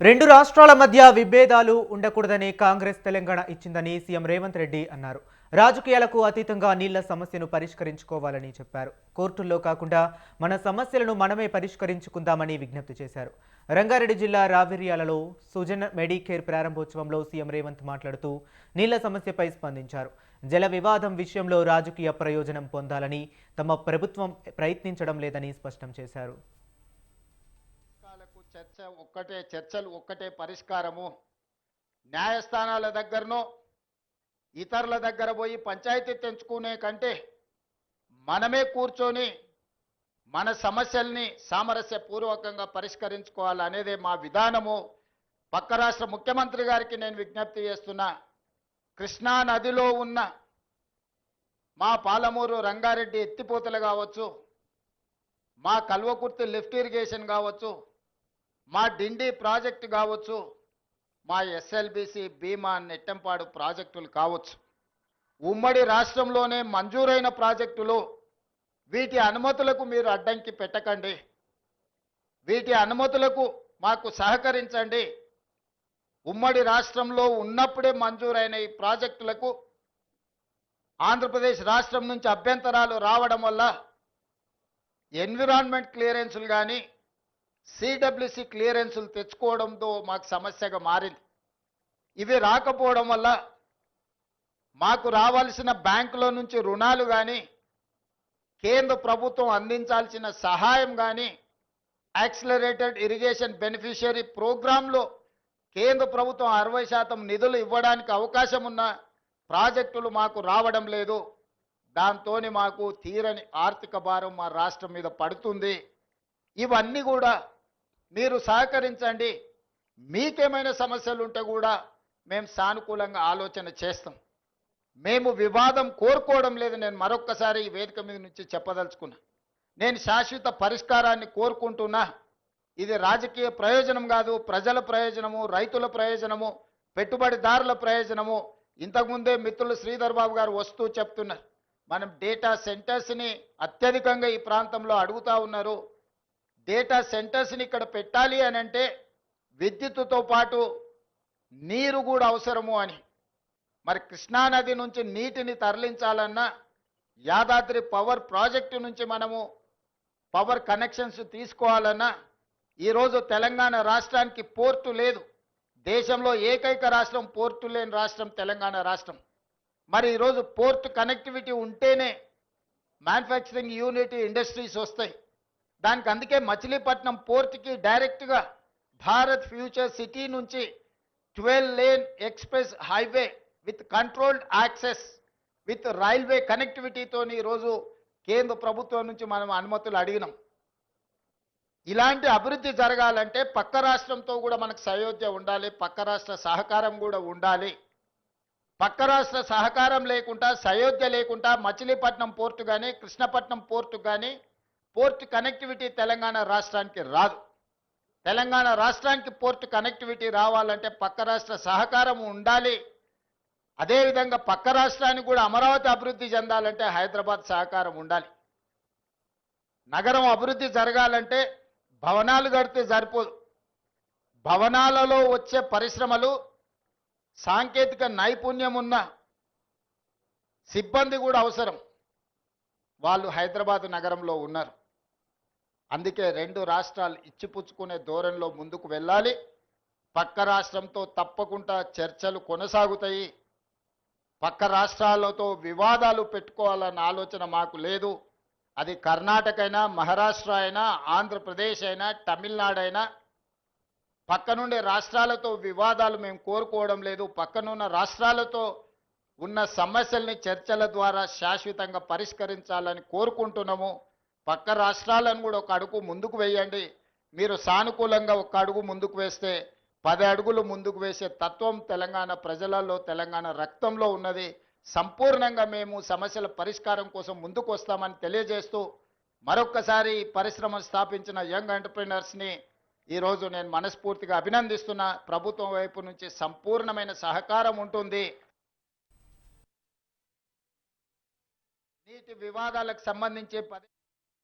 రెండు రాష్ట్రాల మధ్య విభేదాలు ఉండకూడదని కాంగ్రెస్ తెలంగాణ ఇచ్చిందని సీఎం రేవంత్ రెడ్డి అన్నారు. రాజకీయాలకు అతీతంగా నీళ్ల సమస్యను పరిష్కరించుకోవాలని చెప్పారు. కోర్టుల్లో కాకుండా మన సమస్యలను మనమే పరిష్కరించుకుందామని విజ్ఞప్తి చేశారు. రంగారెడ్డి జిల్లా రావిర్యాలలో సుజన్ మెడికేర్ ప్రారంభోత్సవంలో సీఎం రేవంత్ మాట్లాడుతూ నీళ్ల సమస్యపై స్పందించారు. జల వివాదం విషయంలో రాజకీయ ప్రయోజనం పొందాలని తమ ప్రభుత్వం ప్రయత్నించడం లేదని స్పష్టం చేశారు. చర్చలు ఒక్కటే పరిష్కారము. న్యాయస్థానాల దగ్గరనో ఇతరుల దగ్గర పోయి పంచాయతీ తెంచుకునే కంటే మనమే కూర్చొని మన సమస్యల్ని సామరస్యపూర్వకంగా పరిష్కరించుకోవాలనేదే మా విధానము. పక్క రాష్ట్ర ముఖ్యమంత్రి గారికి నేను విజ్ఞప్తి చేస్తున్నా. కృష్ణా నదిలో ఉన్న మా పాలమూరు రంగారెడ్డి ఎత్తిపోతలు కావచ్చు, మా కల్వకుర్తి లిఫ్ట్ ఇరిగేషన్ కావచ్చు, మా డిండి ప్రాజెక్టు కావచ్చు, మా ఎస్ఎల్బిసి భీమా నెట్టంపాడు ప్రాజెక్టులు కావచ్చు, ఉమ్మడి రాష్ట్రంలోనే మంజూరైన ప్రాజెక్టులు. వీటి అనుమతులకు మీరు అడ్డంకి పెట్టకండి, వీటి అనుమతులకు మాకు సహకరించండి. ఉమ్మడి రాష్ట్రంలో ఉన్నప్పుడే మంజూరైన ఈ ప్రాజెక్టులకు ఆంధ్రప్రదేశ్ రాష్ట్రం నుంచి అభ్యంతరాలు రావడం వల్ల ఎన్విరాన్మెంట్ క్లియరెన్సులు కానీ సిడబ్ల్యూసి క్లియరెన్సులు తెచ్చుకోవడంతో మాకు సమస్యగా మారింది. ఇవి రాకపోవడం వల్ల మాకు రావాల్సిన బ్యాంకులో నుంచి రుణాలు కానీ, కేంద్ర ప్రభుత్వం అందించాల్సిన సహాయం కానీ, యాక్సిలరేటెడ్ ఇరిగేషన్ బెనిఫిషియరీ ప్రోగ్రాంలో కేంద్ర ప్రభుత్వం 60% నిధులు ఇవ్వడానికి అవకాశం ఉన్న ప్రాజెక్టులు మాకు రావడం లేదు. దాంతో మాకు తీరని ఆర్థిక భారం మా రాష్ట్రం మీద పడుతుంది. ఇవన్నీ కూడా మీరు సహకరించండి. మీకేమైనా సమస్యలు ఉంటే కూడా మేము సానుకూలంగా ఆలోచన చేస్తాం. మేము వివాదం కోరుకోవడం లేదు. నేను మరొక్కసారి ఈ వేదిక మీద నుంచి చెప్పదలుచుకున్నా. నేను శాశ్వత పరిష్కారాన్ని కోరుకుంటున్నా. ఇది రాజకీయ ప్రయోజనం కాదు, ప్రజల ప్రయోజనము, రైతుల ప్రయోజనము, పెట్టుబడిదారుల ప్రయోజనము. ఇంతకుముందే మిత్రులు శ్రీధర్ బాబు గారు వస్తూ చెప్తున్నారు, మనం డేటా సెంటర్స్ని అత్యధికంగా ఈ ప్రాంతంలో అడుగుతూ ఉన్నారు. డేటా సెంటర్స్ని ఇక్కడ పెట్టాలి అని అంటే విద్యుత్తుతో పాటు నీరు కూడా అవసరము అని. మరి కృష్ణానది నుంచి నీటిని తరలించాలన్నా, యాదాద్రి పవర్ ప్రాజెక్టు నుంచి మనము పవర్ కనెక్షన్స్ తీసుకోవాలన్నా, ఈరోజు తెలంగాణ రాష్ట్రానికి పోర్టు లేదు. దేశంలో ఏకైక రాష్ట్రం పోర్టు లేని రాష్ట్రం తెలంగాణ రాష్ట్రం. మరి ఈరోజు పోర్ట్ కనెక్టివిటీ ఉంటేనే మ్యానుఫ్యాక్చరింగ్ యూనిట్ ఇండస్ట్రీస్ వస్తాయి. దానికి అందుకే మచిలీపట్నం పోర్ట్కి డైరెక్ట్గా భారత్ ఫ్యూచర్ సిటీ నుంచి 12 lane express highway with controlled access with railway కనెక్టివిటీతో ఈరోజు కేంద్ర ప్రభుత్వం నుంచి మనం అనుమతులు అడిగినాం. ఇలాంటి అభివృద్ధి జరగాలంటే పక్క రాష్ట్రంతో కూడా మనకు సయోధ్య ఉండాలి, పక్క రాష్ట్ర సహకారం కూడా ఉండాలి. పక్క రాష్ట్ర సహకారం లేకుండా, సయోధ్య లేకుండా మచిలీపట్నం పోర్టు కానీ, కృష్ణపట్నం పోర్టు కానీ పోర్ట్ కనెక్టివిటీ తెలంగాణ రాష్ట్రానికి రాదు. తెలంగాణ రాష్ట్రానికి పోర్ట్ కనెక్టివిటీ రావాలంటే పక్క రాష్ట్ర సహకారం ఉండాలి. అదేవిధంగా పక్క రాష్ట్రానికి కూడా అమరావతి అభివృద్ధి చెందాలంటే హైదరాబాద్ సహకారం ఉండాలి. నగరం అభివృద్ధి జరగాలంటే భవనాలు కడితే సరిపోదు. భవనాలలో వచ్చే పరిశ్రమలు, సాంకేతిక నైపుణ్యం ఉన్న సిబ్బంది కూడా అవసరం. వాళ్ళు హైదరాబాద్ నగరంలో ఉన్నారు. అందుకే రెండు రాష్ట్రాలు ఇచ్చిపుచ్చుకునే ధోరణిలో ముందుకు వెళ్ళాలి. పక్క రాష్ట్రంతో తప్పకుండా చర్చలు కొనసాగుతాయి. పక్క రాష్ట్రాలతో వివాదాలు పెట్టుకోవాలన్న ఆలోచన మాకు లేదు. అది కర్ణాటక అయినా, మహారాష్ట్ర అయినా, ఆంధ్రప్రదేశ్ అయినా, తమిళనాడు అయినా, పక్కనుండే రాష్ట్రాలతో వివాదాలు మేము కోరుకోవడం లేదు. పక్కనున్న రాష్ట్రాలతో ఉన్న సమస్యల్ని చర్చల ద్వారా శాశ్వతంగా పరిష్కరించాలని కోరుకుంటున్నాము. పక్క రాష్ట్రాలను కూడా ఒక అడుగు ముందుకు వేయండి. మీరు సానుకూలంగా ఒక అడుగు ముందుకు వేస్తే 10 అడుగులు ముందుకు వేసే తత్వం తెలంగాణ ప్రజలలో, తెలంగాణ రక్తంలో ఉన్నది. సంపూర్ణంగా మేము సమస్యల పరిష్కారం కోసం ముందుకు వస్తామని తెలియజేస్తూ మరొక్కసారి పరిశ్రమ స్థాపించిన యంగ్ ఎంటర్‌ప్రెన్యూర్స్ని ఈరోజు నేను మనస్ఫూర్తిగా అభినందిస్తున్నా. ప్రభుత్వం వైపు నుంచి సంపూర్ణమైన సహకారం ఉంటుంది. నీటి వివాదాలకు సంబంధించి